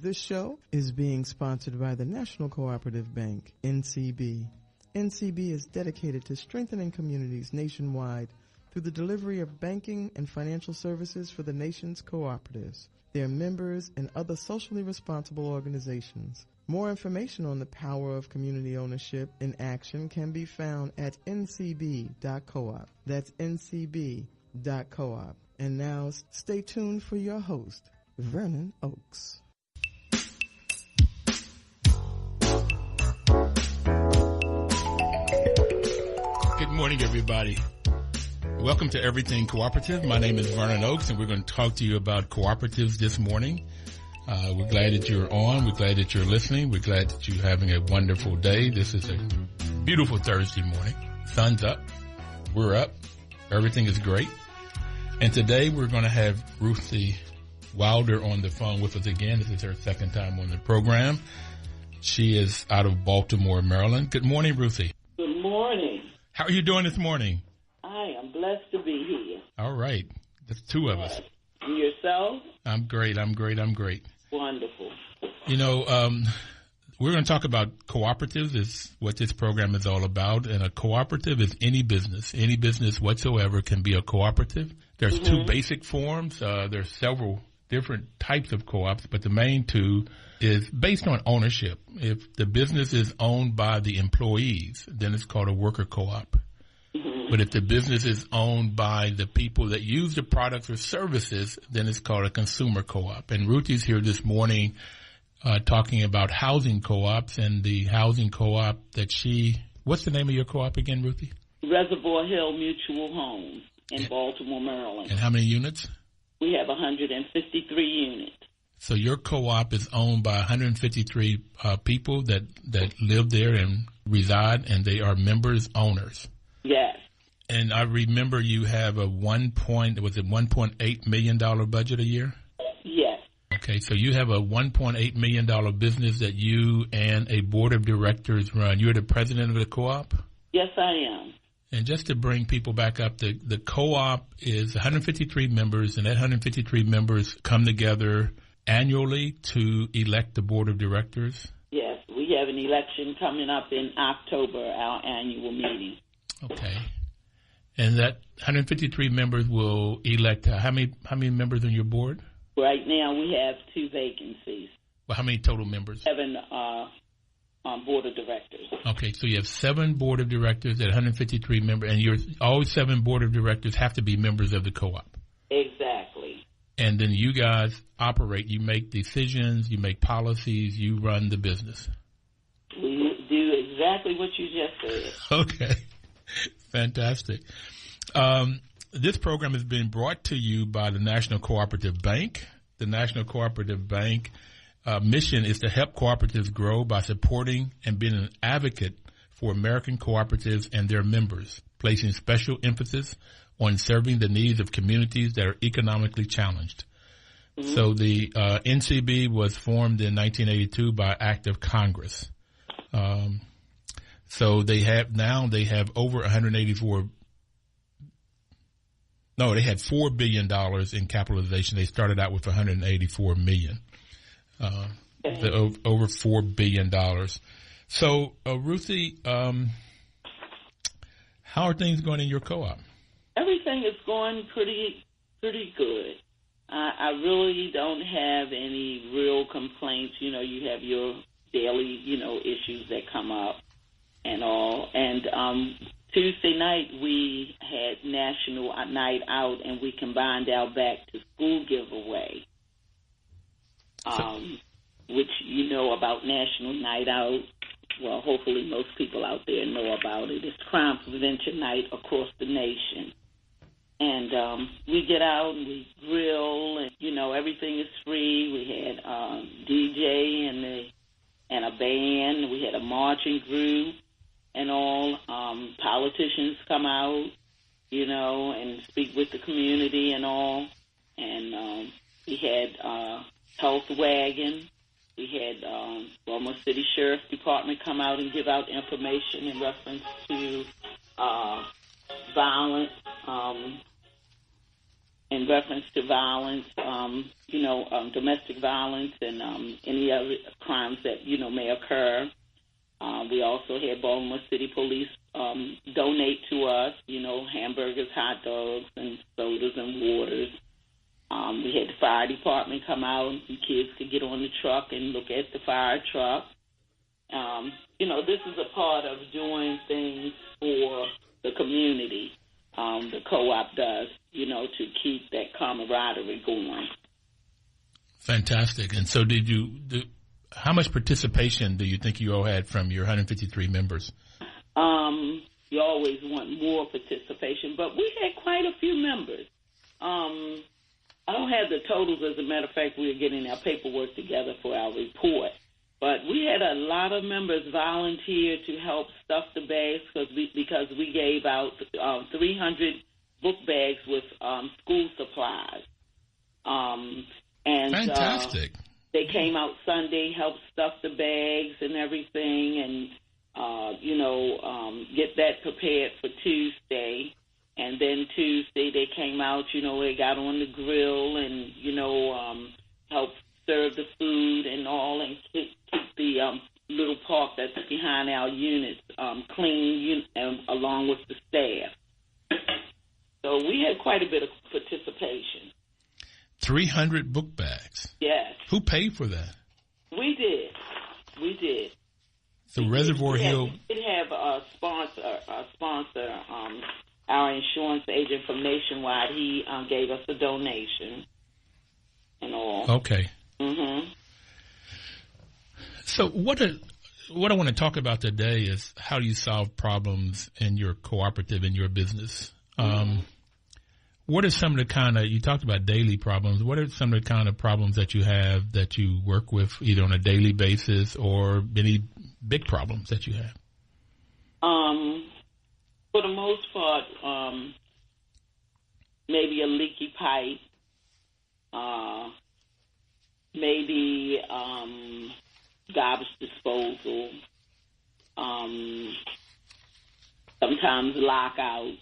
This show is being sponsored by the National Cooperative Bank, NCB. NCB is dedicated to strengthening communities nationwide through the delivery of banking and financial services for the nation's cooperatives, their members, and other socially responsible organizations. More information on the power of community ownership in action can be found at ncb.coop. That's ncb.coop. And now stay tuned for your host, Vernon Oakes. Good morning, everybody. Welcome to Everything Cooperative. My name is Vernon Oakes, and we're going to talk to you about cooperatives this morning. We're glad that you're on. We're glad that you're listening. We're glad that you're having a wonderful day. This is a beautiful Thursday morning. Sun's up. We're up. Everything is great. And today we're going to have Ruthie Wilder on the phone with us again. This is her second time on the program. She is out of Baltimore, Maryland. Good morning, Ruthie. Good morning. How are you doing this morning? I am blessed to be here. All right. There's two of us. And yourself? I'm great. Wonderful. You know, we're going to talk about cooperatives is what this program is all about. And a cooperative is any business whatsoever can be a cooperative. There's two basic forms. There's several different types of co-ops, but the main two is based on ownership. If the business is owned by the employees, then it's called a worker co-op. But if the business is owned by the people that use the products or services, then it's called a consumer co-op. And Ruthie's here this morning talking about housing co-ops and the housing co-op that what's the name of your co-op again, Ruthie? Reservoir Hill Mutual Homes in Baltimore, Maryland. And how many units? We have 153 units. So your co-op is owned by 153 people that live there and reside, and they are members, owners. Yes. And I remember you have a $1.8 million budget a year? Yes. Okay, so you have a $1.8 million business that you and a board of directors run. You're the president of the co-op? Yes, I am. And just to bring people back up, the co-op is 153 members, and that 153 members come together annually to elect the board of directors? Yes, we have an election coming up in October, our annual meeting. Okay. And that 153 members will elect how many members on your board? Right now we have 2 vacancies. Well, how many total members? 7 board of directors. Okay, so you have 7 board of directors at 153 members, and all 7 board of directors have to be members of the co-op. Exactly. And then you guys operate, you make decisions, you make policies, you run the business. We do exactly what you just said. Okay. Fantastic. This program has been brought to you by the National Cooperative Bank. The National Cooperative Bank mission is to help cooperatives grow by supporting and being an advocate for American cooperatives and their members, placing special emphasis on serving the needs of communities that are economically challenged. Mm-hmm. So the NCB was formed in 1982 by act of Congress. So they have over 184. No, they had $4 billion in capitalization. They started out with 184 million. Over $4 billion. So, Ruthie, how are things going in your co-op? Everything is going pretty good. I really don't have any real complaints. You know, you have your daily, issues that come up and all. And Tuesday night we had National Night Out, and we combined our Back to School giveaway. Which you know about National Night Out. Well, hopefully most people out there know about it. It's crime prevention night across the nation. And we get out and we grill, and, everything is free. We had DJ and a band. We had a marching group and all. Politicians come out, and speak with the community and all. And we had health wagon. We had Baltimore City Sheriff's Department come out and give out information in reference to violence in reference to violence, domestic violence and any other crimes that, may occur. We also had Baltimore City Police donate to us, hamburgers, hot dogs, and sodas and waters. We had the fire department come out, and kids could get on the truck and look at the fire truck. This is a part of doing things for the community. The co-op does, to keep that camaraderie going. Fantastic. And so how much participation do you think you all had from your 153 members? You always want more participation, but we had quite a few members. I don't have the totals. As a matter of fact, we are getting our paperwork together for our report. But we had a lot of members volunteer to help stuff the bags because we gave out 300 book bags with school supplies. Fantastic. They came out Sunday, helped stuff the bags and everything, and get that prepared for Tuesday. And then Tuesday they came out, they got on the grill and, helped serve the food and all, and keep the little park that's behind our units clean, along with the staff. So we had quite a bit of participation. 300 book bags. Yes. Who paid for that? We did. So Reservoir Hill. We did have a sponsor, our insurance agent from Nationwide. He gave us a donation and all. Okay. Mm-hmm. So what I want to talk about today is how do you solve problems in your cooperative, in your business? What are some of the you talked about daily problems. What are some of the kind of problems that you have that you work with either on a daily basis or any big problems that you have? For the most part, maybe a leaky pipe, maybe garbage disposal, sometimes lockouts.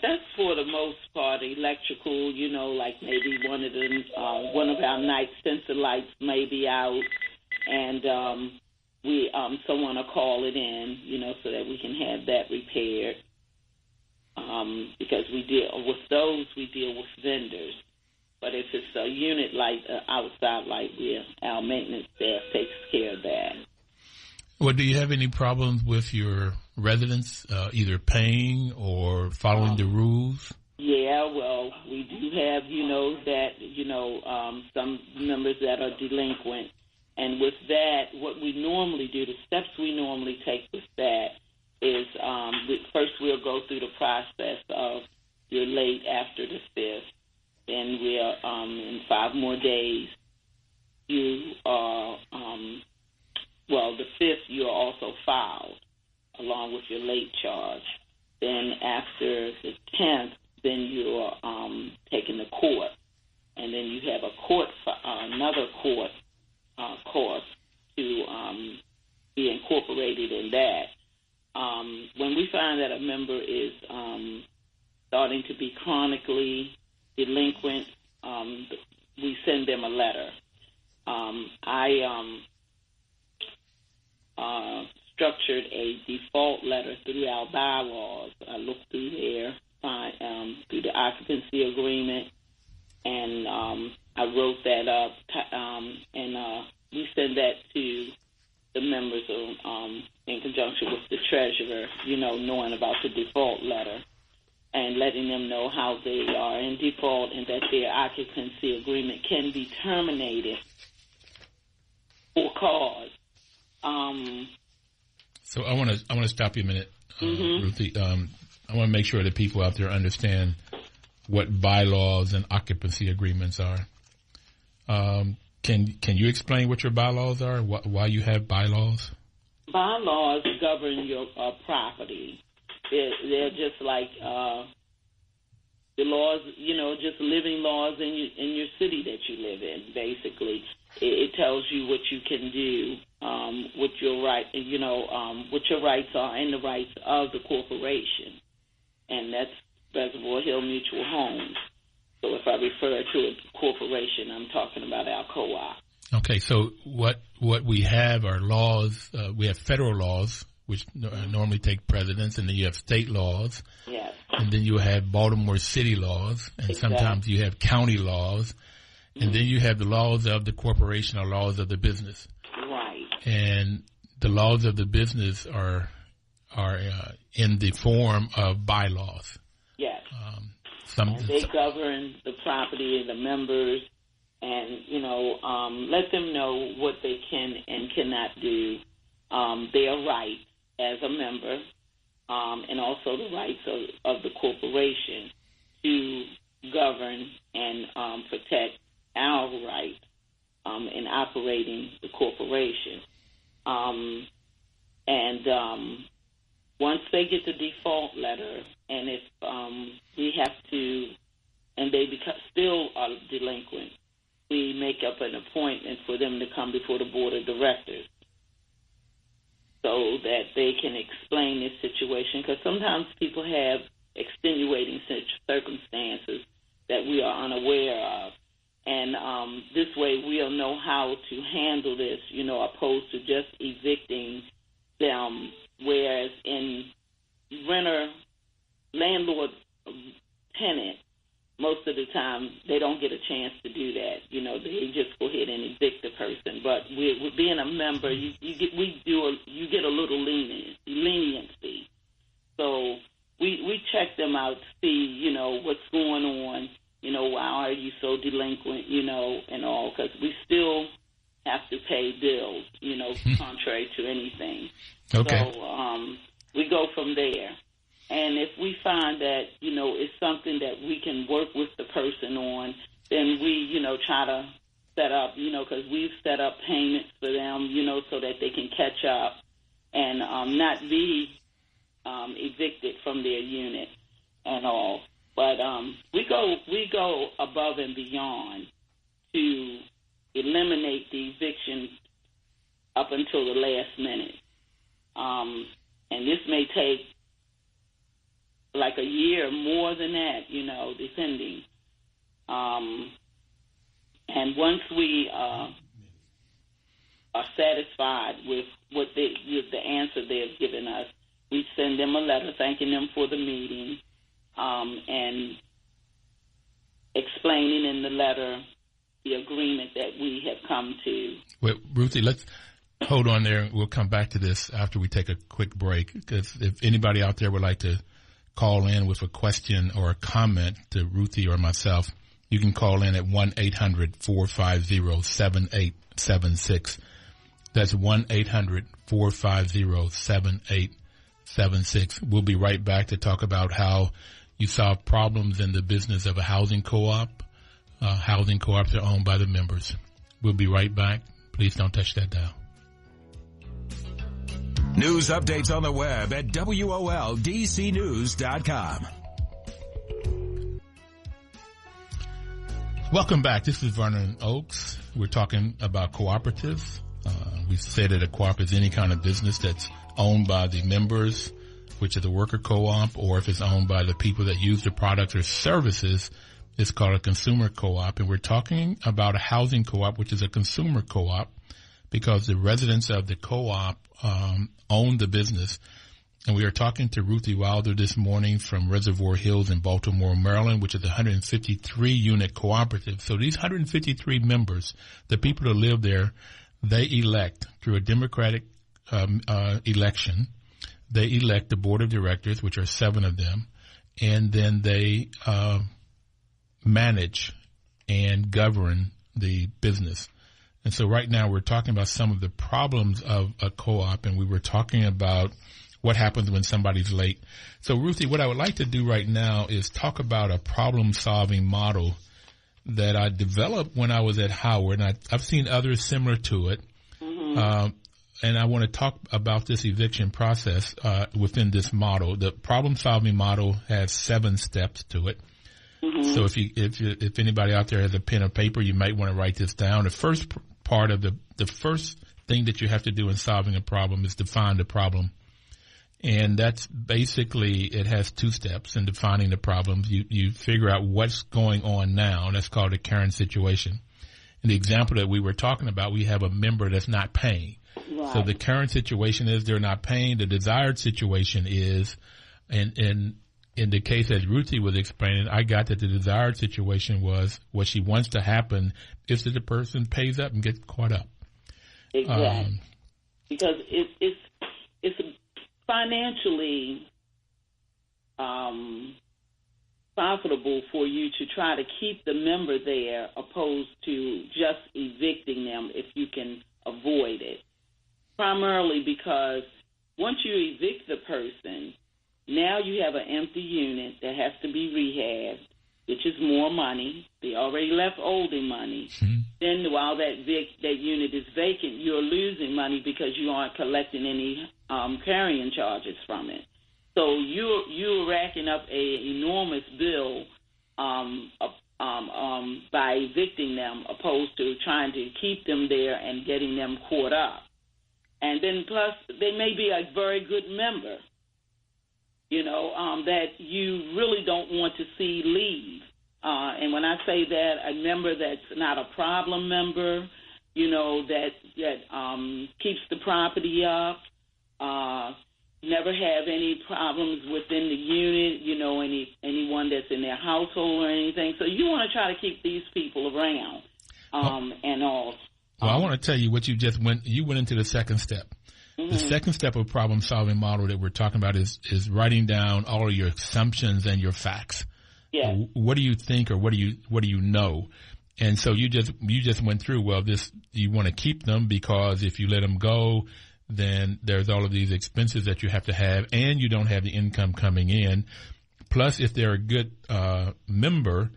That's for the most part electrical, like maybe one of our night sensor lights may be out, and someone will call it in, so that we can have that repaired. Because we deal with vendors. But if it's a unit light, outside light, our maintenance staff takes care of that. Well, do you have any problems with your residents, either paying or following the rules? Yeah, well, we do have, some members that are delinquent. And with that, what we normally do, the steps we normally take with that is first we'll go through the process of you're late after the 5th. Then we'll, in 5 more days, you are, the 5th you're also filed along with your late charge. Then after the 10th, then you're taken to court. And then you have another court course to be incorporated in that. When we find that a member is starting to be chronically delinquent, we send them a letter. I structured a default letter through our bylaws. I looked through there, through the occupancy agreement, and I wrote that up, and we send that to the members in conjunction with the treasurer, knowing about the default letter and letting them know how they are in default and that their occupancy agreement can be terminated for cause. So I want to stop you a minute, Ruthie. I want to make sure that people out there understand what bylaws and occupancy agreements are. Can you explain what your bylaws are? Why you have bylaws? Bylaws govern your property. They're just like the laws, just living laws in your city that you live in. Basically, it tells you what you can do what your what your rights are and the rights of the corporation, and that's Reservoir Hill Mutual Homes. So if I refer to a corporation, I'm talking about our co-op. Okay, so what we have are laws. We have federal laws, which normally take precedence, and then you have state laws. Yes. And then you have Baltimore City laws, and Exactly. sometimes you have county laws, and then you have the laws of the corporation or laws of the business. Right. And the laws of the business are in the form of bylaws. Yes. And they govern the property and the members, and let them know what they can and cannot do. Their rights as a member, and also the rights of the corporation to govern and protect our rights in operating the corporation. Once they get the default letter, and if we have to, and they still are delinquent, we make up an appointment for them to come before the board of directors so that they can explain this situation, because sometimes people have extenuating circumstances that we are unaware of. And this way we'll know how to handle this, opposed to just evicting them, whereas in landlord-tenant, most of the time they don't get a chance to do that. They just go ahead and evict the person. But with being a member, you get a little leniency. So we check them out to see, what's going on. Why are you so delinquent, and all, because we still have to pay bills, contrary to anything. Okay. So we go from there. And if we find that, it's something that we can work with the person on, then we, try to set up, because we've set up payments for them, so that they can catch up and not be evicted from their unit and all. But we go above and beyond to eliminate the eviction up until the last minute. And this may take like a year, more than that, depending. And once we are satisfied with with the answer they've given us, we send them a letter thanking them for the meeting, and explaining in the letter the agreement that we have come to. Well, Ruthie, let's hold on there. We'll come back to this after we take a quick break, because if anybody out there would like to call in with a question or a comment to Ruthie or myself, you can call in at 1-800-450-7876. That's 1-800-450-7876. We'll be right back to talk about how you solve problems in the business of a housing co-op. Housing co-ops are owned by the members. We'll be right back. Please don't touch that dial. News updates on the web at WOLDCnews.com. Welcome back. This is Vernon Oaks. We're talking about cooperatives. We said that a co-op is any kind of business that's owned by the members, which is a worker co-op, or if it's owned by the people that use the products or services, it's called a consumer co-op. And we're talking about a housing co-op, which is a consumer co-op, because the residents of the co-op own the business. And we are talking to Ruthie Wilder this morning from Reservoir Hills in Baltimore, Maryland, which is a 153-unit cooperative. So these 153 members, the people that live there, they elect through a democratic election. They elect the board of directors, which are 7 of them, and then they manage and govern the business. And so right now we're talking about some of the problems of a co-op, and we were talking about what happens when somebody's late. So, Ruthie, what I would like to do right now is talk about a problem-solving model that I developed when I was at Howard, and I've seen others similar to it. Mm-hmm. And I want to talk about this eviction process within this model. The problem-solving model has 7 steps to it. Mm-hmm. So if anybody out there has a pen or paper, you might want to write this down. The first part of the first thing that you have to do in solving a problem is define the problem. And that's basically, it has 2 steps in defining the problems. You figure out what's going on now, and that's called the current situation. In the example that we were talking about, we have a member that's not paying. Right. So the current situation is they're not paying. The desired situation is, and in the case that Ruthie was explaining, I got that the desired situation was what she wants to happen is that the person pays up and gets caught up. Exactly. Because it's financially profitable for you to try to keep the member there opposed to just evicting them if you can avoid it. Primarily because once you evict the person, now you have an empty unit that has to be rehabbed, which is more money. They already left holding money. Mm-hmm. Then while that unit is vacant, you're losing money because you aren't collecting any carrying charges from it. So you're racking up an enormous bill by evicting them opposed to trying to keep them there and getting them caught up. And then plus they may be a very good member, that you really don't want to see leave. And when I say that, a member that's not a problem member, that keeps the property up, never have any problems within the unit, anyone that's in their household or anything. So you want to try to keep these people around and all. Well, I want to tell you what you went into the second step. Mm-hmm. The second step of problem-solving model that we're talking about is writing down all of your assumptions and your facts. Yeah. What do you think or what do you know? And so you just went through, well, you want to keep them because if you let them go, then there's all of these expenses that you have to have and you don't have the income coming in. Plus, if they're a good member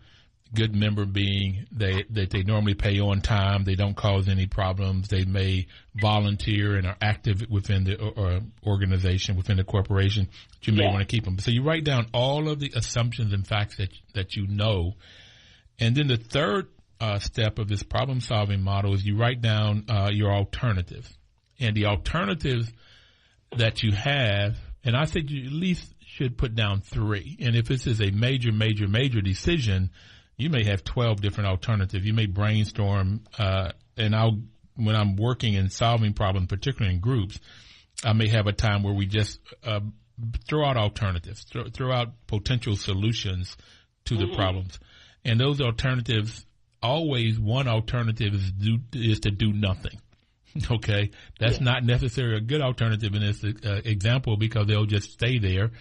being that they normally pay on time, they don't cause any problems, they may volunteer and are active within the organization, within the corporation, you may want to keep them. So you write down all of the assumptions and facts that you know. And then the third step of this problem-solving model is you write down your alternatives. And the alternatives that you have, and I think you at least should put down 3. And if this is a major decision, you may have 12 different alternatives. You may brainstorm, when I'm working and solving problems, particularly in groups, I may have a time where we just throw out alternatives, throw out potential solutions to the problems. And those alternatives, always one alternative is to do nothing. Okay? That's not necessarily a good alternative in this example because they'll just stay there,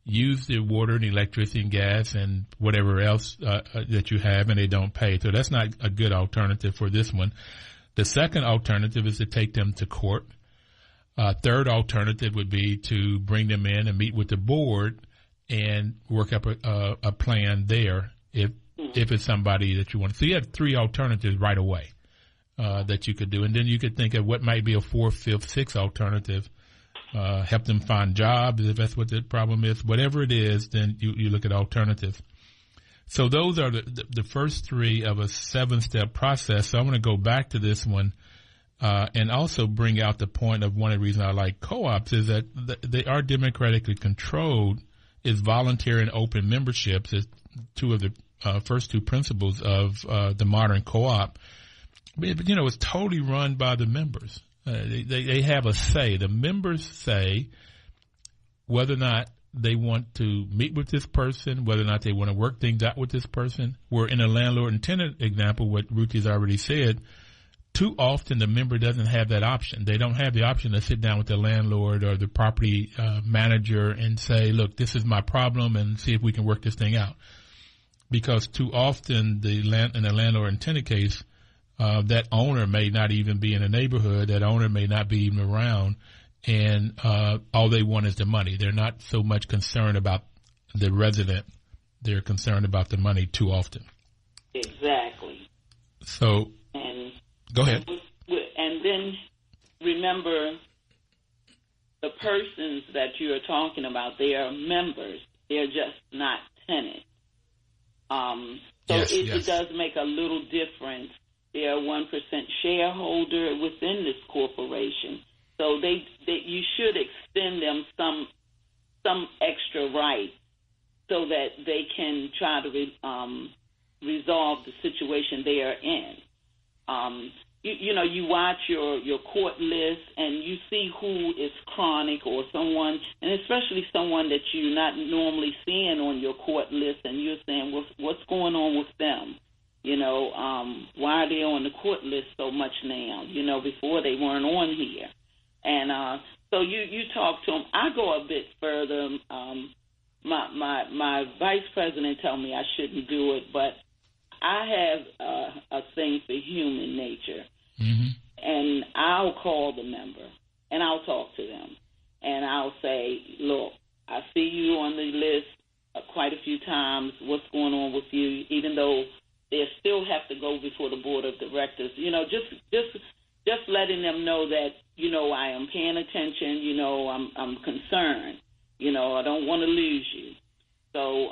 use the water and electricity and gas and whatever else that you have, and they don't pay. So that's not a good alternative for this one. The second alternative is to take them to court. Third alternative would be to bring them in and meet with the board and work up a plan there if it's somebody that you want. So you have 3 alternatives right away that you could do. And then you could think of what might be a 4th, 5th, 6th alternative. Help them find jobs if that's what the problem is. Whatever it is, then you look at alternatives. So those are the first 3 of a 7-step process. So I want to go back to this one and also bring out the point of one of the reasons I like co-ops is that they are democratically controlled, is voluntary and open memberships, is 2 of the first 2 principles of the modern co-op. But, it's totally run by the members. They have a say. The members say whether or not they want to meet with this person, whether or not they want to work things out with this person. Where in a landlord and tenant example, what Ruthie's already said, too often the member doesn't have that option. They don't have the option to sit down with the landlord or the property manager and say, look, this is my problem and see if we can work this thing out. Because too often in a landlord and tenant case, that owner may not even be in the neighborhood. That owner may not be even around. And all they want is the money. They're not so much concerned about the resident. They're concerned about the money too often. Exactly. So, go ahead. And then remember, the persons that you're talking about, they are members. They're just not tenants. So it does make a little difference They're a 1% shareholder within this corporation. So you should extend them some extra right so that they can try to resolve the situation they are in. You watch your court list and you see who is chronic or someone, and especially someone that you're not normally seeing on your court list, and you're saying, what's going on with them? Why are they on the court list so much now? Before they weren't on here. And so you talk to them. I go a bit further. My vice president told me I shouldn't do it, but I have a thing for human nature. Mm-hmm. And I'll call the member, and I'll talk to them. And I'll say, look, I see you on the list quite a few times. What's going on with you? Even though they still have to go before the board of directors. Just letting them know that, I am paying attention. I'm concerned. I don't want to lose you. So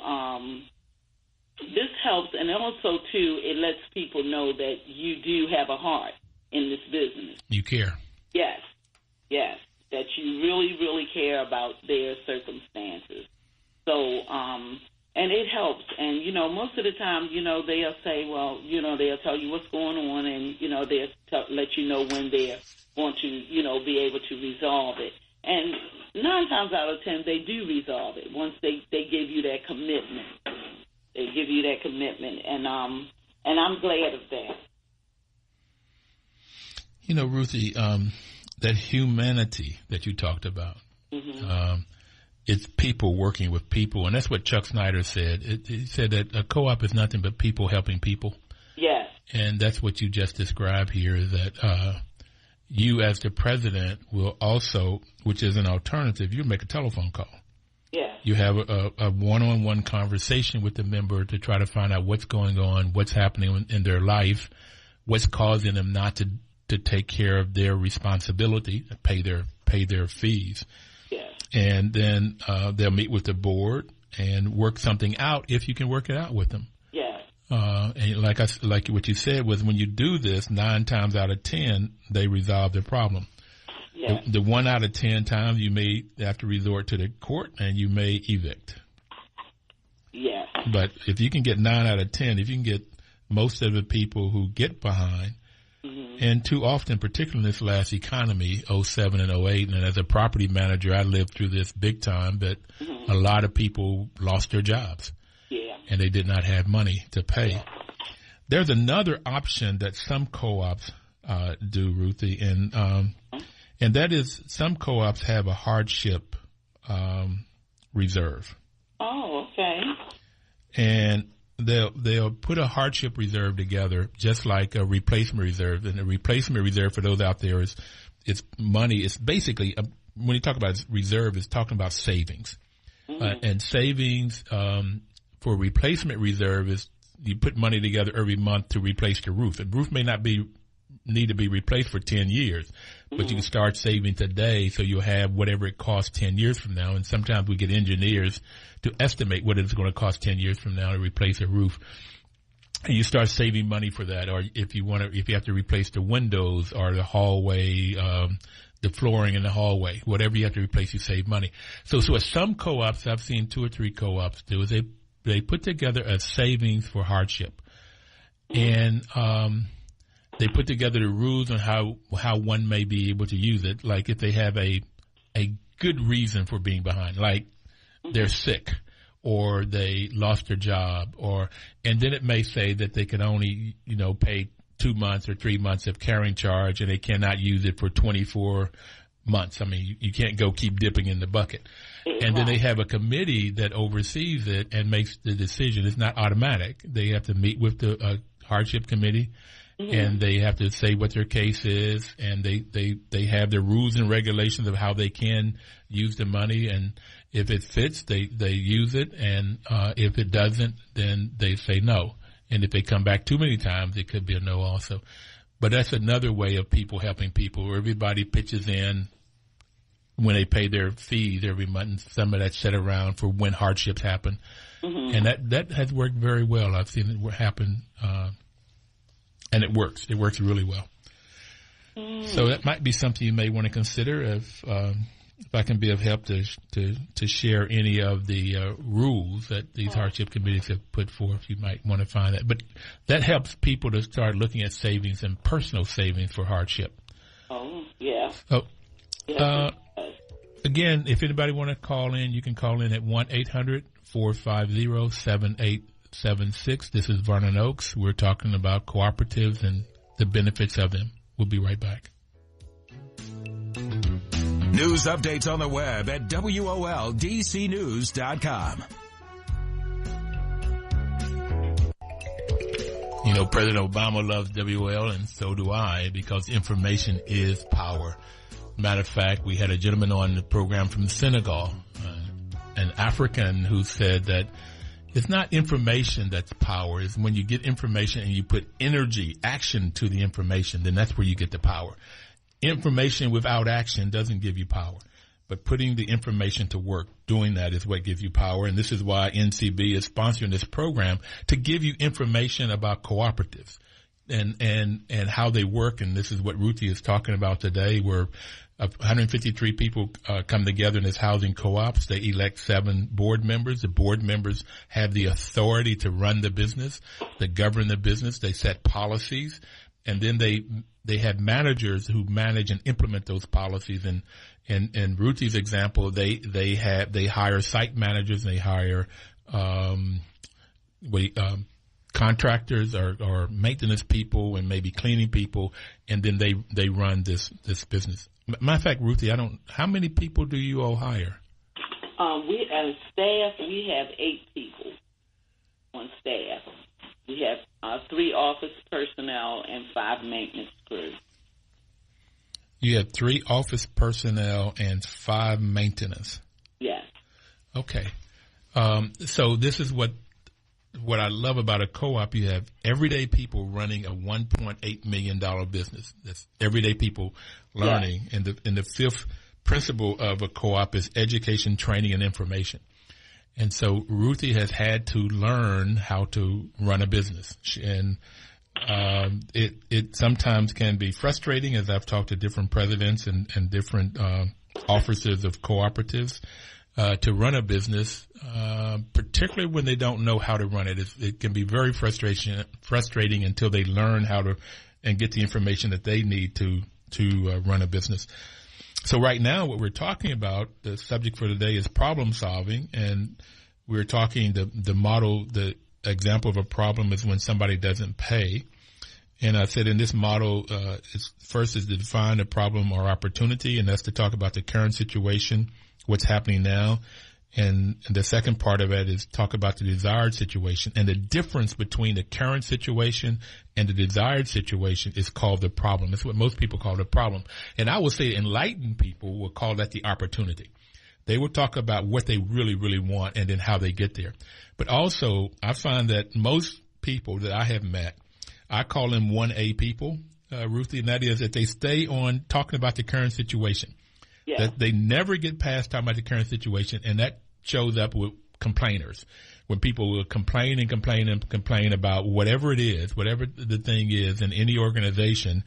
this helps, and also, too, it lets people know that you do have a heart in this business. You care. Yes, that you really, really care about their circumstances. So, and it helps. And, most of the time, they'll say, well, they'll tell you what's going on, and, they'll let you know when they're going to, be able to resolve it. And 9 times out of 10, they do resolve it once they give you that commitment. They give you that commitment, and I'm glad of that. Ruthie, that humanity that you talked about, mm-hmm. It's people working with people, and that's what Chuck Snyder said. He said that a co-op is nothing but people helping people. Yes. And that's what you just described here, is that you as the president will also, which is an alternative, you make a telephone call. Yeah. You have a one-on-one conversation with the member to try to find out what's going on, what's happening in their life, what's causing them not to take care of their responsibility, pay their fees. Yes. And then they'll meet with the board and work something out if you can work it out with them. Yes. And like what you said was, when you do this, 9 times out of 10, they resolve their problem. Yes. The 1 out of 10 times you may have to resort to the court and you may evict. Yes. But if you can get 9 out of 10, if you can get most of the people who get behind, mm-hmm. and too often, particularly in this last economy, 07 and 08, and as a property manager, I lived through this big time, that mm-hmm. a lot of people lost their jobs. Yeah. And they did not have money to pay. Yeah. There's another option that some co-ops do, Ruthie, and that is some co-ops have a hardship reserve. Oh, okay. And they'll put a hardship reserve together, just like a replacement reserve. And a replacement reserve, for those out there, is money. It's basically, when you talk about reserve, it's talking about savings. Mm-hmm. And savings for replacement reserve is you put money together every month to replace your roof. The roof may not need to be replaced for 10 years, but mm-hmm. you can start saving today, so you'll have whatever it costs 10 years from now. And sometimes we get engineers to estimate what it's going to cost 10 years from now to replace a roof. And you start saving money for that. Or if you have to replace the windows or the hallway, the flooring in the hallway, whatever you have to replace, you save money. So at some co-ops, I've seen 2 or 3 co-ops do, is they put together a savings for hardship. And, they put together the rules on how one may be able to use it. Like if they have a good reason for being behind, like they're sick or they lost their job, and then it may say that they can only, pay 2 months or 3 months of carrying charge, and they cannot use it for 24 months. I mean, you can't go keep dipping in the bucket. And then they have a committee that oversees it and makes the decision. It's not automatic. They have to meet with the hardship committee. Mm-hmm. And they have to say what their case is, and they have their rules and regulations of how they can use the money, and if it fits, they use it, and if it doesn't, then they say no. And if they come back too many times, it could be a no also. But that's another way of people helping people, where everybody pitches in when they pay their fees every month, and some of that's set around for when hardships happen. Mm-hmm. And that has worked very well. I've seen it happen And it works. It works really well. So that might be something you may want to consider if I can be of help to share any of the rules that these hardship committees have put forth. You might want to find that. But that helps people to start looking at savings and personal savings for hardship. Oh, yeah. So, again, if anybody want to call in, you can call in at 1-800-450-7876. This is Vernon Oaks. We're talking about cooperatives and the benefits of them. We'll be right back. News updates on the web at WOLDCnews.com. You know, President Obama loves WOL, and so do I, because information is power. Matter of fact, we had a gentleman on the program from Senegal, an African, who said that it's not information that's power. It's when you get information and you put energy, action to the information, then that's where you get the power. Information without action doesn't give you power. But putting the information to work, doing that is what gives you power. And this is why NCB is sponsoring this program, to give you information about cooperatives and how they work. And this is what Ruthie is talking about today, where 153 people come together in this housing co-ops. They elect 7 board members. The board members have the authority to run the business, to govern the business. They set policies, and then they have managers who manage and implement those policies. And in Ruthie's example, they hire site managers, and they hire contractors or maintenance people and maybe cleaning people, and then they run this business. Matter of fact, Ruthie, how many people do you all hire? We as staff, we have 8 people on staff. We have 3 office personnel and 5 maintenance crew. You have 3 office personnel and 5 maintenance. Yes. Okay. So this is what I love about a co-op. You have everyday people running a $1.8 million business. That's everyday people learning. Yes. And the 5th principle of a co-op is education, training, and information. And so Ruthie has had to learn how to run a business. And it sometimes can be frustrating, as I've talked to different presidents and different officers of cooperatives, to run a business, particularly when they don't know how to run it. It can be very frustrating until they learn how to and get the information that they need to run a business. So right now, what we're talking about, the subject for today is problem solving, and we're talking the model, the example of a problem is when somebody doesn't pay. And I said in this model, first is to define a problem or opportunity, and that's to talk about the current situation, what's happening now. And the second part of it is talk about the desired situation. And the difference between the current situation and the desired situation is called the problem. That's what most people call the problem. And I would say enlightened people will call that the opportunity. They will talk about what they really, really want and then how they get there. But also, I find that most people that I have met, I call them 1A people, Ruthie, and that is that they stay on talking about the current situation. Yeah. That they never get past talking about the current situation, and that shows up with complainers. When people will complain and complain and complain about whatever it is, whatever the thing is in any organization,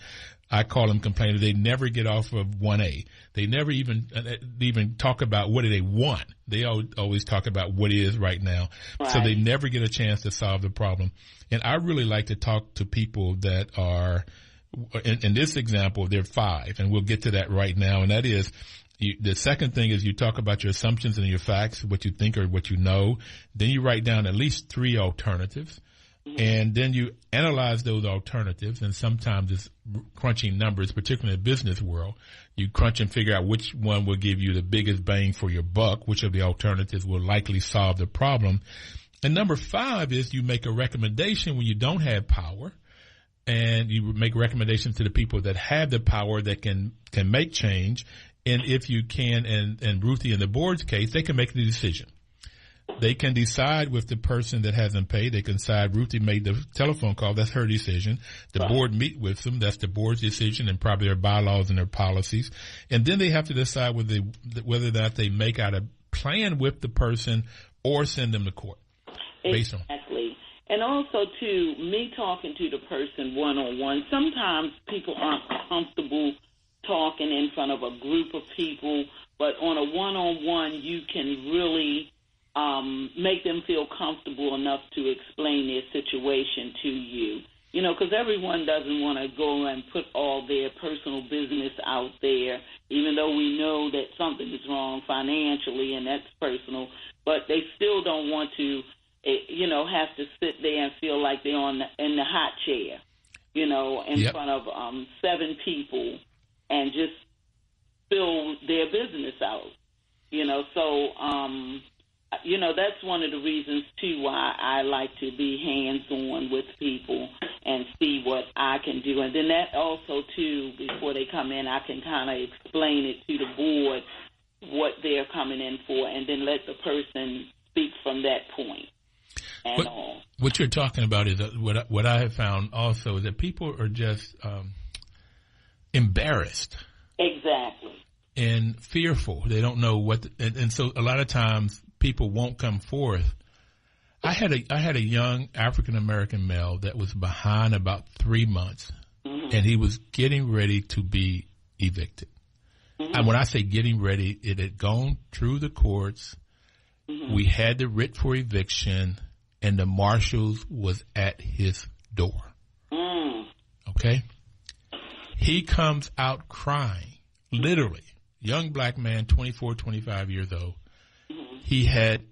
I call them complainers. They never get off of 1A. They never even talk about what do they want. They always talk about what is right now. Right. So they never get a chance to solve the problem. And I really like to talk to people that are, in this example, they're 5, and we'll get to that right now. And that is, the second thing is you talk about your assumptions and your facts, what you think or what you know. Then you write down at least 3 alternatives. And then you analyze those alternatives, and sometimes it's crunching numbers, particularly in the business world. You crunch and figure out which one will give you the biggest bang for your buck, which of the alternatives will likely solve the problem. And number 5 is you make a recommendation when you don't have power, and you make recommendations to the people that have the power that can make change. And if you can, and Ruthie in the board's case, they can make the decision. They can decide with the person that hasn't paid. They can decide Ruthie made the telephone call. That's her decision. The board meet with them. That's the board's decision, and probably their bylaws and their policies. And then they have to decide whether or not they make out a plan with the person or send them to court. Exactly. And also, too, me talking to the person one-on-one, sometimes people aren't comfortable talking in front of a group of people, but on a one-on-one, you can really make them feel comfortable enough to explain their situation to you. You know, because everyone doesn't want to go and put all their personal business out there, even though we know that something is wrong financially, and that's personal, but they still don't want to, you know, have to sit there and feel like they're in the hot chair, you know, in front of 7 people and just spill their business out, you know. So, you know, that's one of the reasons, too, why I like to be hands-on with people and see what I can do. And then that also, too, before they come in, I can kind of explain it to the board what they're coming in for, and then let the person speak from that point. What you're talking about is what I have found also is that people are just embarrassed. Exactly. And fearful. They don't know what, and so a lot of times people won't come forth. I had a young African American male that was behind about 3 months, and he was getting ready to be evicted. And when I say getting ready, it had gone through the courts. We had the writ for eviction, and the marshals was at his door. Okay? He comes out crying, literally. Young black man, 24, 25 years old. He had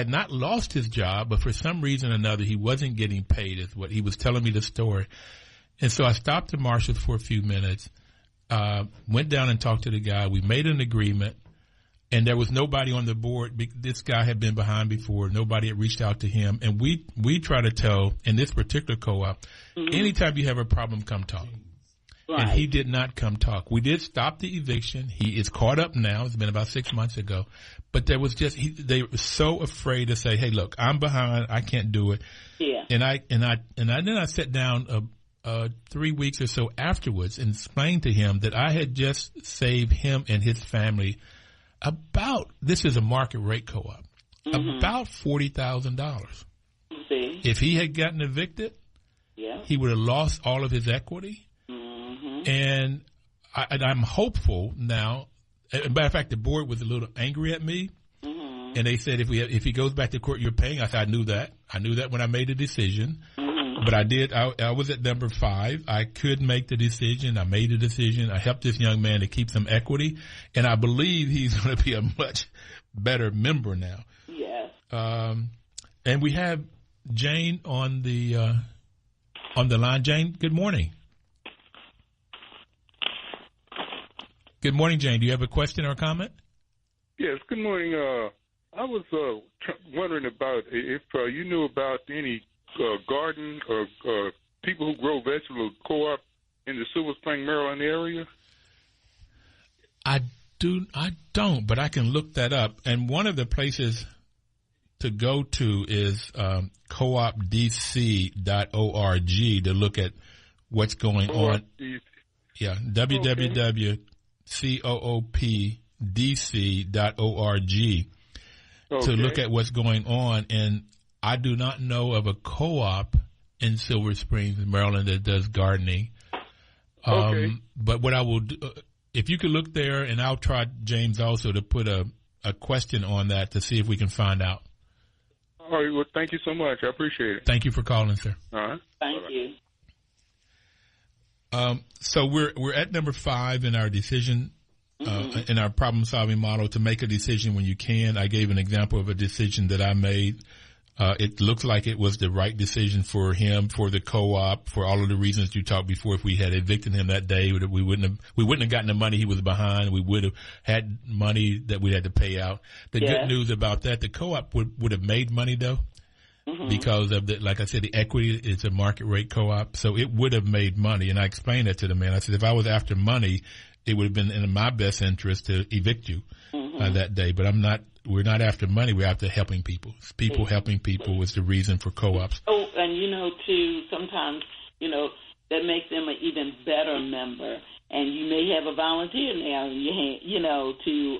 not lost his job, but for some reason or another, he wasn't getting paid, is what he was telling me the story. And so I stopped the marshals for a few minutes, went down and talked to the guy. We made an agreement, and there was nobody on the board. This guy had been behind before. Nobody had reached out to him. And we try to tell, in this particular co-op, anytime you have a problem, come talk. Right. And he did not come talk. We did stop the eviction. He is caught up now. It's been about 6 months ago. But there was just, they were so afraid to say, hey, look, I'm behind. I can't do it. Yeah. And then I sat down 3 weeks or so afterwards and explained to him that I had just saved him and his family this is a market rate co-op, about $40,000. See? If he had gotten evicted, he would have lost all of his equity. And I'm hopeful now. As a matter of fact, the board was a little angry at me, and they said if he goes back to court, you're paying. I said I knew that. I knew that when I made the decision, but I did. I was at number 5. I could make the decision. I made the decision. I helped this young man to keep some equity, and I believe he's going to be a much better member now. Yes. And we have Jane on the line. Jane, good morning. Good morning, Jane. Do you have a question or a comment? Yes, good morning. I was wondering about if you knew about any garden or people who grow vegetable co-op in the Silver Spring, Maryland area. I don't, but I can look that up. And one of the places to go to is coopdc.org to look at what's going on. Yeah, www.coopdc.org to look at what's going on. And I do not know of a co-op in Silver Springs, Maryland, that does gardening. But what I will do, if you could look there, and I'll try, James, also to put a question on that to see if we can find out. All right. Well, thank you so much. I appreciate it. Thank you for calling, sir. All right. Thank you. So we're at number 5 in our decision, in our problem-solving model, to make a decision when you can. I gave an example of a decision that I made. It looks like it was the right decision for him, for the co-op, for all of the reasons you talked before. If we had evicted him that day, we wouldn't have gotten the money he was behind. We would have had money that we had to pay out. The good news about that, the co-op would have made money though. Because of like I said, the equity is a market rate co-op, so it would have made money. And I explained that to the man. I said, if I was after money, it would have been in my best interest to evict you that day. But we're not after money. We're after helping people. Helping people was the reason for co-ops. Oh, and too, sometimes, that makes them an even better member. And you may have a volunteer now in your hand, to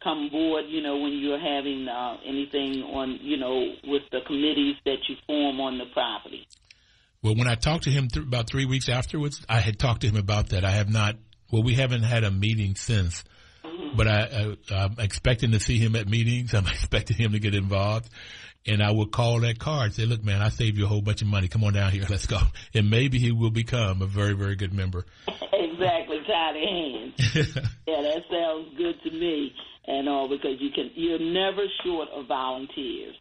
come aboard, when you're having anything on, with the committees that you form on the property. Well, when I talked to him about 3 weeks afterwards, I had talked to him about that. We haven't had a meeting since, but I'm expecting to see him at meetings. I'm expecting him to get involved. And I would call that card, say, look, man, I saved you a whole bunch of money. Come on down here. Let's go. And maybe he will become a very, very good member. Exactly. Tie their hands. Yeah, that sounds good to me. And all, because you're never short of volunteers.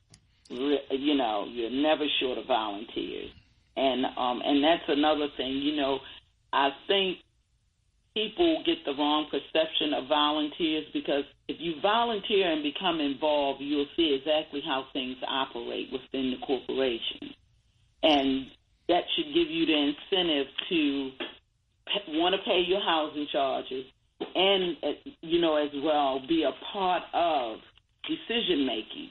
You're never short of volunteers. And that's another thing, I think people get the wrong perception of volunteers, because if you volunteer and become involved, you'll see exactly how things operate within the corporation. And that should give you the incentive to want to pay your housing charges and, as well, be a part of decision-making,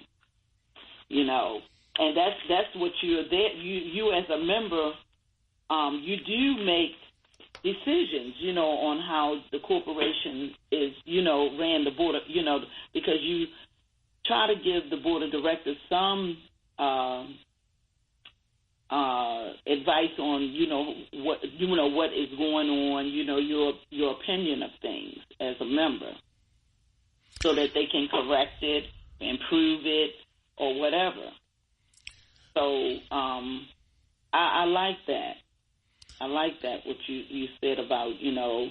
And that's what you're there. You as a member, you do make decisions, on how the corporation is, ran the board, because you try to give the board of directors some advice on, what is going on, your opinion of things as a member, so that they can correct it, improve it, or whatever. So I like that. I like that, what you said about, now,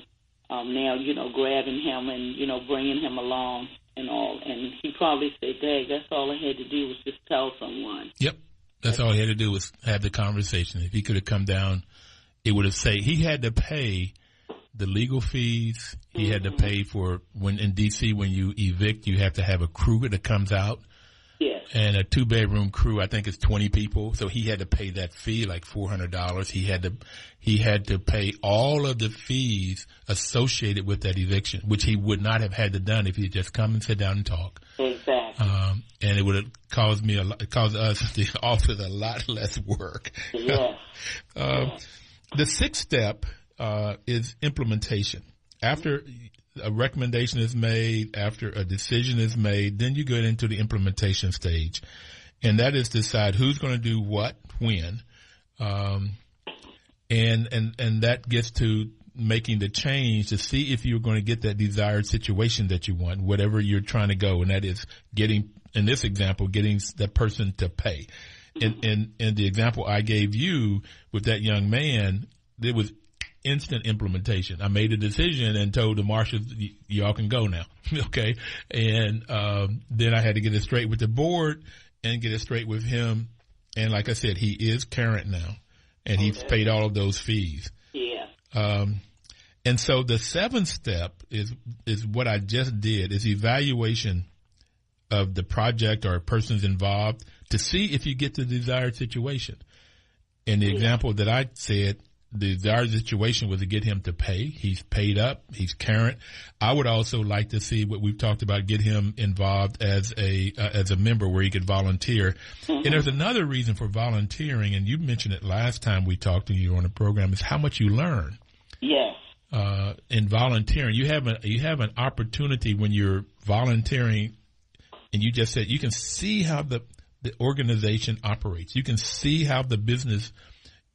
grabbing him and, bringing him along and all. And he probably said, Dad, that's all I had to do was just tell someone. Yep. That's all he had to do was have the conversation. If he could have come down, it would have said he had to pay the legal fees. He had to pay for, when in D.C., when you evict, you have to have a crew that comes out. Yes. And a 2-bedroom crew, I think it's 20 people. So he had to pay that fee, like $400. He had to pay all of the fees associated with that eviction, which he would not have had to done if he had just come and sit down and talk. Exactly. And it would have caused us, the office, a lot less work. Yes. The sixth step is implementation. After a recommendation is made, after a decision is made, then you get into the implementation stage. And that is decide who's going to do what, when. And that gets to making the change to see if you're going to get that desired situation that you want, whatever you're trying to go. And that is getting, in this example, getting that person to pay. In the example I gave you with that young man, there was instant implementation. I made a decision and told the marshals, y'all can go now. Okay. And then I had to get it straight with the board and get it straight with him. And like I said, he is current now, and he's paid all of those fees. Yeah. And so the seventh step is what I just did, is evaluation of the project or persons involved to see if you get the desired situation. In the example that I said, the desired situation was to get him to pay. He's paid up. He's current. I would also like to see what we've talked about, get him involved as a member where he could volunteer. Mm-hmm. And there's another reason for volunteering, and you mentioned it last time we talked to you on the program, is how much you learn. Yes. In volunteering, you have an opportunity when you're volunteering, and you just said you can see how the organization operates. You can see how the business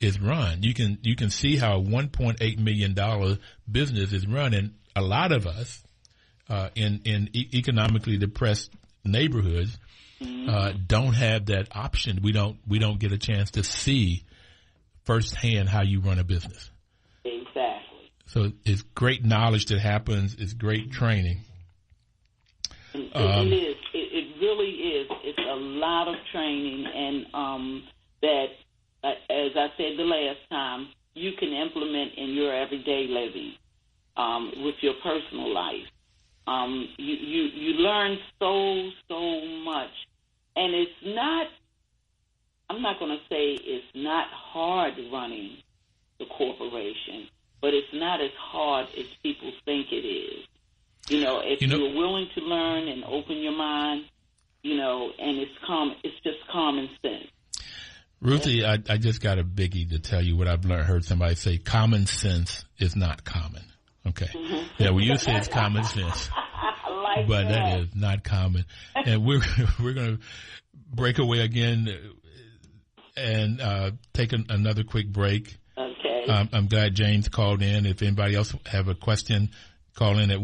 is run. You can see how a $1.8 million business is run, and a lot of us in economically depressed neighborhoods don't have that option. We don't get a chance to see firsthand how you run a business. Exactly. So it's great knowledge that happens. It's great training. It is. It really is. It's a lot of training, and that. As I said the last time, you can implement in your everyday living with your personal life. You learn so much, and it's not. I'm not going to say it's not hard running the corporation, but it's not as hard as people think it is. If you're willing to learn and open your mind, and it's just common sense. Ruthie, I just got a biggie to tell you what I've heard somebody say. Common sense is not common. Okay. Mm-hmm. Yeah, well, you say it's common sense. But that is not common. And we're going to break away again and take another quick break. Okay. I'm glad James called in. If anybody else have a question, call in at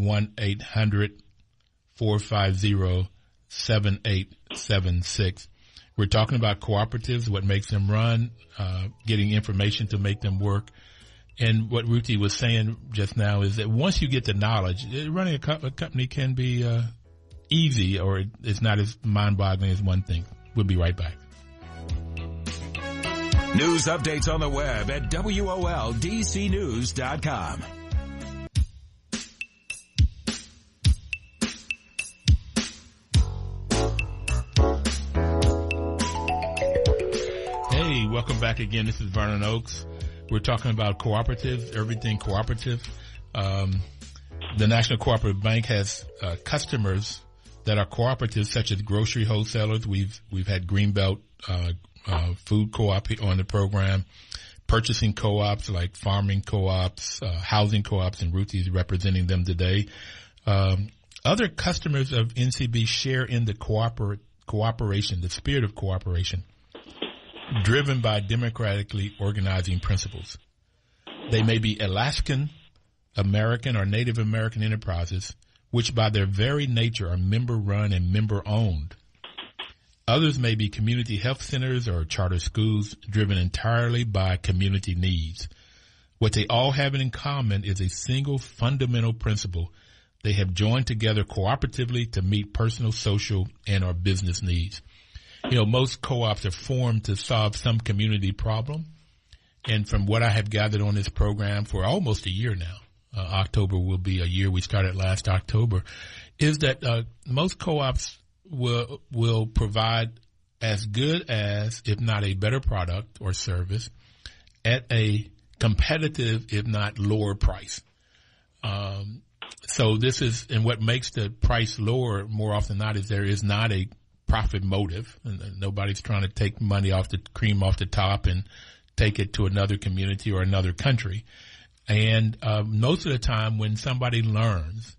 1-800-450-7876. We're talking about cooperatives, what makes them run, getting information to make them work. And what Ruthie was saying just now is that once you get the knowledge, running a company can be easy, or it's not as mind-boggling as one thing. We'll be right back. News updates on the web at WOLDCnews.com. Hey, welcome back again. This is Vernon Oaks. We're talking about cooperatives, everything cooperative. The National Cooperative Bank has customers that are cooperatives, such as grocery wholesalers. We've had Greenbelt food co-op on the program, purchasing co-ops like farming co-ops, housing co-ops, and Ruthie's representing them today. Other customers of NCB share in the cooperation, the spirit of cooperation, driven by democratically organizing principles. They may be Alaskan, American, or Native American enterprises, which by their very nature are member-run and member-owned. Others may be community health centers or charter schools driven entirely by community needs. What they all have in common is a single fundamental principle. They have joined together cooperatively to meet personal, social, and or business needs. You know, most co-ops are formed to solve some community problem. And from what I have gathered on this program for almost a year now, October will be a year, we started last October, is that most co-ops will provide as good as, if not a better product or service at a competitive, if not lower price. So this is, and what makes the price lower more often than not is there is not a profit motive. And nobody's trying to take money off the cream off the top and take it to another community or another country. And most of the time when somebody learns,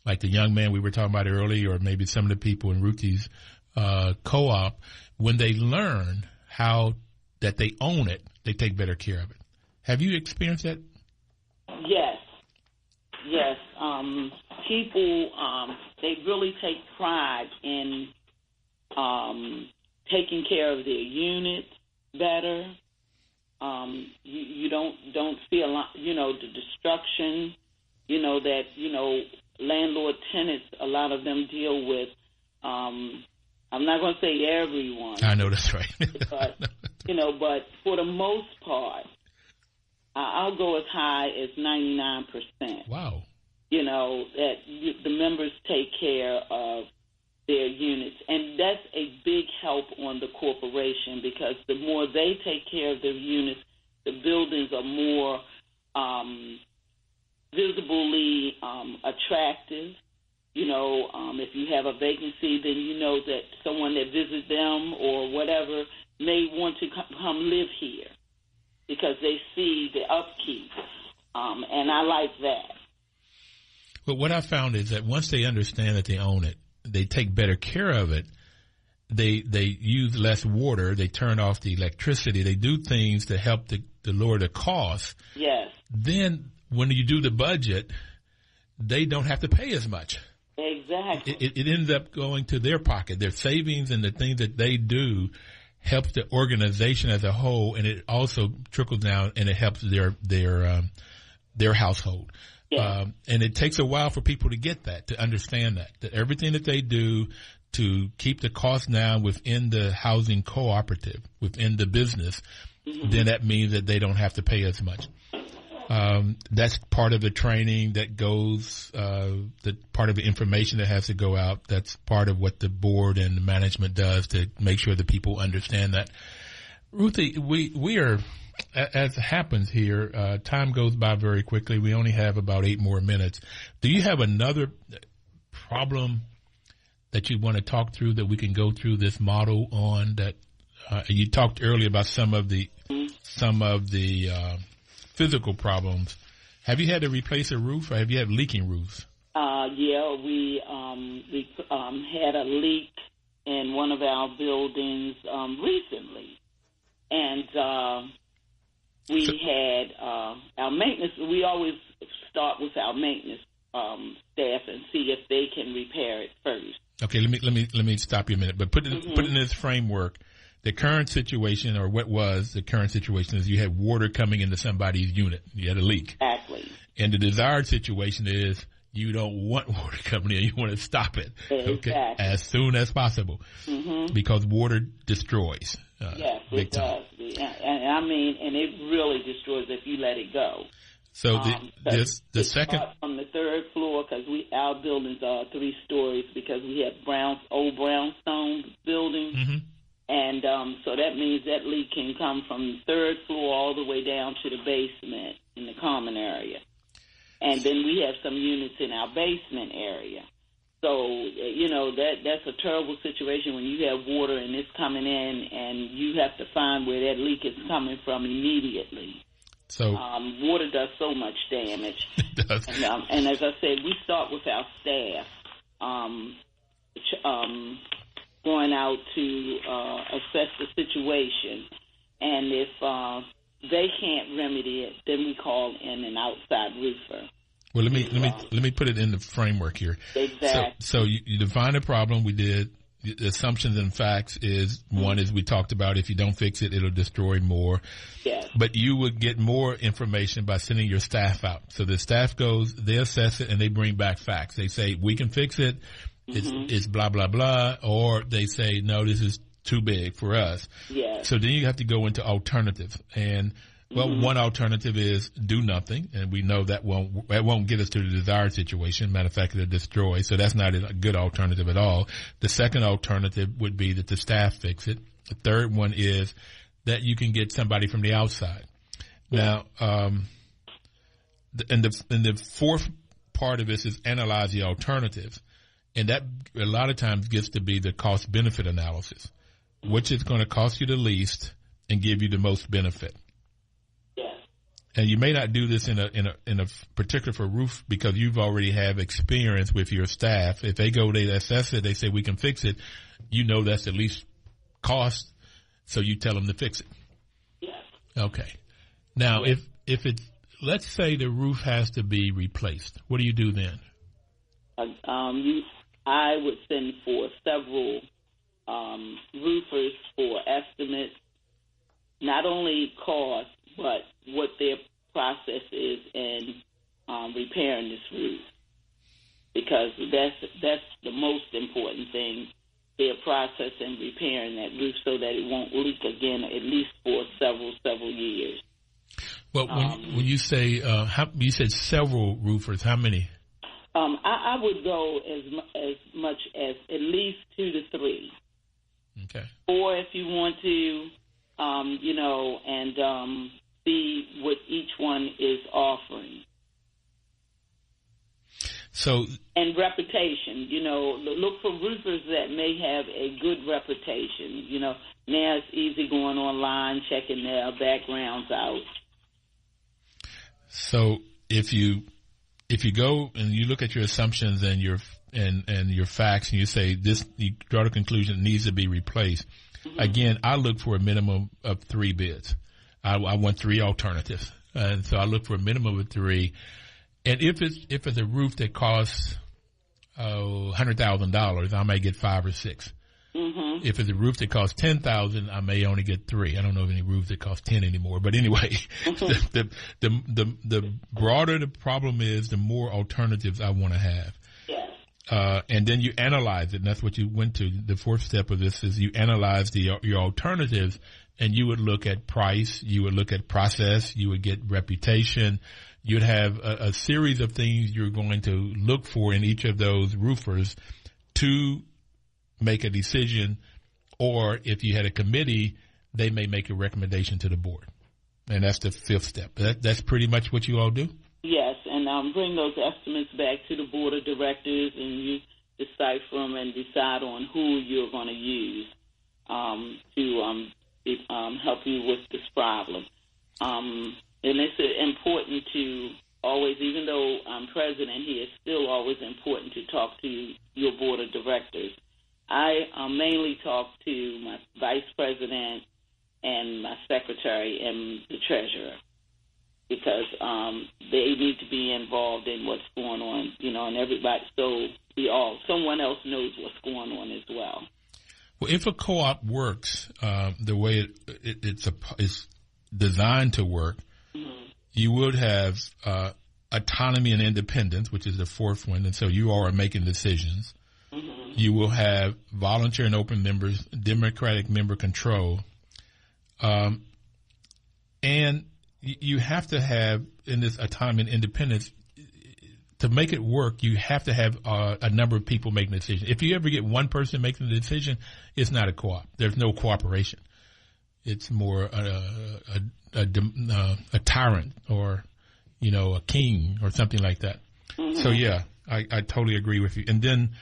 like the young man we were talking about earlier, or maybe some of the people in Ruthie's co-op, when they learn how that they own it, they take better care of it. Have you experienced that? Yes. People, they really take pride in taking care of their unit better. You don't feel, the destruction, that, landlord tenants, a lot of them deal with. I'm not going to say everyone. I know that's right. But, but for the most part, I'll go as high as 99%. Wow. That the members take care of their units. And that's a big help on the corporation, because the more they take care of their units, the buildings are more visibly attractive. If you have a vacancy, then you know that someone that visits them or whatever may want to come live here because they see the upkeep. And I like that. But what I found is that once they understand that they own it, they take better care of it. They use less water. They turn off the electricity. They do things to help to lower the cost. Yes. Then when you do the budget, they don't have to pay as much. Exactly. It ends up going to their pocket. Their savings and the things that they do helps the organization as a whole, and it also trickles down and it helps their household. Yes. And it takes a while for people to get that, to understand that everything that they do to keep the cost down within the housing cooperative, within the business, then that means that they don't have to pay as much. That's part of the training that goes, the part of the information that has to go out. That's part of what the board and the management does to make sure that people understand that. Ruthie, we are, as happens here, time goes by very quickly. We only have about 8 more minutes. Do you have another problem that you want to talk through that we can go through this model on that You talked earlier about some of the physical problems. Have you had to replace a roof, or have you had leaking roofs? Yeah, we had a leak in one of our buildings recently, and we had our maintenance. We always start with our maintenance staff and see if they can repair it first. Okay, let me stop you a minute. But put in this framework, the current situation, or what was the current situation, is you had water coming into somebody's unit. You had a leak. Exactly. And the desired situation is you don't want water coming in. You want to stop it. Exactly. Okay, as soon as possible, because water destroys. Yes, it does. And I mean, and it really destroys if you let it go. So the second from the third floor, because our buildings are 3 stories, because we have old brownstone buildings, and so that means that leak can come from the third floor all the way down to the basement in the common area, and then we have some units in our basement area. So that's a terrible situation when you have water and it's coming in, and you have to find where that leak is coming from immediately. So water does so much damage. It does. And as I said, we start with our staff going out to assess the situation, and if they can't remedy it, then we call in an outside roofer. Well, let me put it in the framework here. Exactly. So you define the problem. We did. The assumptions and facts is one is we talked about if you don't fix it, it'll destroy more. Yes. But you would get more information by sending your staff out. So the staff goes, they assess it, and they bring back facts. They say, we can fix it. It's blah, blah, blah. Or they say, no, this is too big for us. Yes. So then you have to go into alternatives. And one alternative is do nothing, and we know that won't get us to the desired situation. Matter of fact, it'll destroy. So that's not a good alternative at all. The second alternative would be that the staff fix it. The third one is that you can get somebody from the outside. Yeah. Now, and the fourth part of this is analyze the alternatives, and that a lot of times gets to be the cost benefit analysis, which is going to cost you the least and give you the most benefit. And you may not do this in a particular for roof because you've already have experience with your staff. If they go, they assess it, they say we can fix it. You know that's the least cost, so you tell them to fix it. Yes. Okay. Now, if it's, let's say the roof has to be replaced, what do you do then? I would send for several roofers for estimates, not only cost, but what their process is in repairing this roof, because that's the most important thing, their process in repairing that roof so that it won't leak again, at least for several years. Well, when you say you said several roofers, how many? I would go as much as at least 2 to 3. Okay. Or if you want to, and see what each one is offering. So, and reputation, look for roofers that may have a good reputation. Now it's easy going online, checking their backgrounds out. So if you go and you look at your assumptions and your facts, and you say you draw the conclusion it needs to be replaced. Again, I look for a minimum of 3 bids. I want 3 alternatives, and so I look for a minimum of 3. And if it's a roof that costs $100,000, I may get 5 or 6. Mm-hmm. If it's a roof that costs $10,000, I may only get 3. I don't know of any roofs that cost 10 anymore. But anyway, the broader the problem is, the more alternatives I want to have. Yes. And then you analyze it, and that's what you went to. The fourth step of this is you analyze your alternatives, and you would look at price, you would look at process, you would get reputation. You'd have a series of things you're going to look for in each of those roofers to make a decision, or if you had a committee, they may make a recommendation to the board. And that's the 5th step. That's pretty much what you all do? Yes, and bring those estimates back to the board of directors, and you decipher them and decide on who you're going to use. to help you with this problem. And it's important to always, even though I'm president here, it's still always important to talk to your board of directors. I mainly talk to my vice president and my secretary and the treasurer, because they need to be involved in what's going on, and everybody, so someone else knows what's going on as well. Well, if a co-op works the way it's designed to work, you would have autonomy and independence, which is the fourth one, and so you all are making decisions. You will have volunteer and open members, democratic member control, and you have to have, in this autonomy and independence, to make it work, you have to have a number of people making a decision. If you ever get one person making the decision, it's not a co-op. There's no cooperation. It's more a tyrant, or a king or something like that. So yeah, I totally agree with you. And then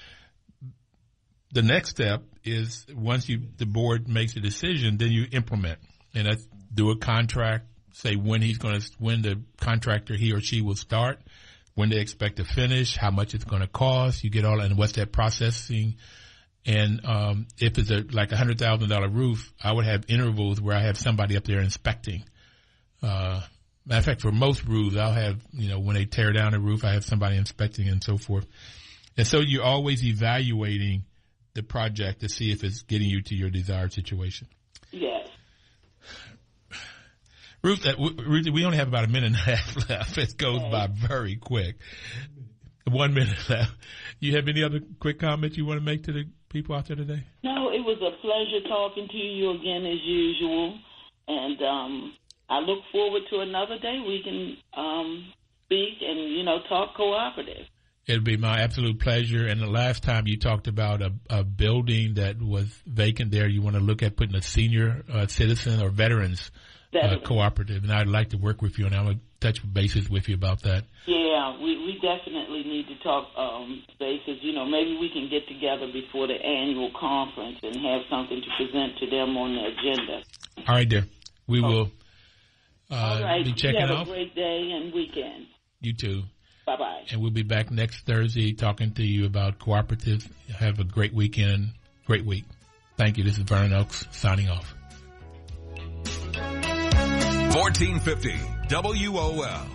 the next step is, once the board makes a decision, then you implement, and that's do a contract, say when the contractor, he or she will start, when they expect to finish, how much it's going to cost. You get all, and what's that processing. And if it's like $100,000 roof, I would have intervals where I have somebody up there inspecting. Matter of fact, for most roofs, I'll have, when they tear down a roof, I have somebody inspecting and so forth. And so you're always evaluating the project to see if it's getting you to your desired situation. Yes. Ruthie, we only have about a minute and a half left. It goes by very quick. 1 minute left. You have any other quick comments you want to make to the people out there today? No, it was a pleasure talking to you again as usual. And I look forward to another day we can speak and, talk cooperative. It'll be my absolute pleasure. And the last time you talked about a building that was vacant there, you want to look at putting a senior citizen or veterans cooperative. And I'd like to work with you, and I would touch bases with you about that. Yeah, we definitely need to talk bases. Maybe we can get together before the annual conference and have something to present to them on the agenda. All right, dear. We will all right. be checking off. off. Have a great day and weekend. You too. Bye-bye. And we'll be back next Thursday talking to you about cooperatives. Have a great weekend, great week. Thank you. This is Vernon Oaks signing off. 1450 WOL.